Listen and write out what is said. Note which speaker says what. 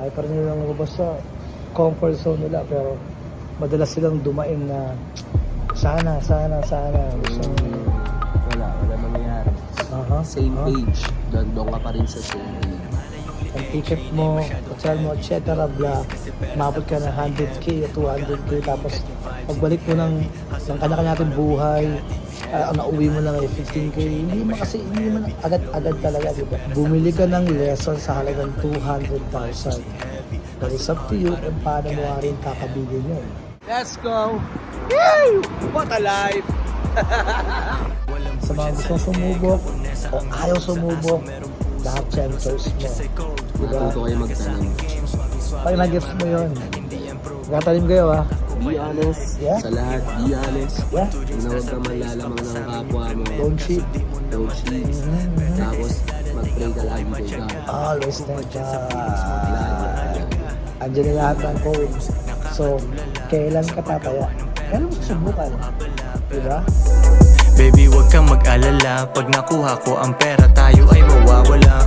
Speaker 1: Ay pa rin nilang lumabas sa comfort zone nila, pero madalas silang dumain na sana.
Speaker 2: Wala mangyayari. Same page. Doon ka pa rin sa same page.
Speaker 1: Ang ticket mo, hotel mo, etc. bla, mabot ka ng 100k o 200k, tapos pagbalik mo ng kanya-kanya natin buhay, nauwi mo lang ay 15k, hindi mo agad-agad talaga, diba? Bumili ka ng lesson sa halagang 200,000. But it's up to you kung paano mo rin kakabigin yun.
Speaker 2: Let's go! Woo! What a life!
Speaker 1: Sa mga gustong sumubok o ayaw sumubok, lahat yan choice mo. Diba?
Speaker 2: Matuto kayo magtanong.
Speaker 1: Pag nag-gets mo yun, nagtanim kayo ha.
Speaker 2: Be honest.
Speaker 1: Yeah.
Speaker 2: Sa lahat, be honest.
Speaker 1: Yeah.
Speaker 2: Na huwag ka malalamang ng kapwa mo.
Speaker 1: Don't cheat.
Speaker 2: Don't cheat. Tapos, mag-pray ka lagi kay God.
Speaker 1: Always thank God. Andiyan na lahat ng code. So, kailan ka tataya? Kailan mo susubukan? Diba?
Speaker 3: Baby, wag kang mag-alala. Pag nakuha ko ang pera, tayo ay mawawala.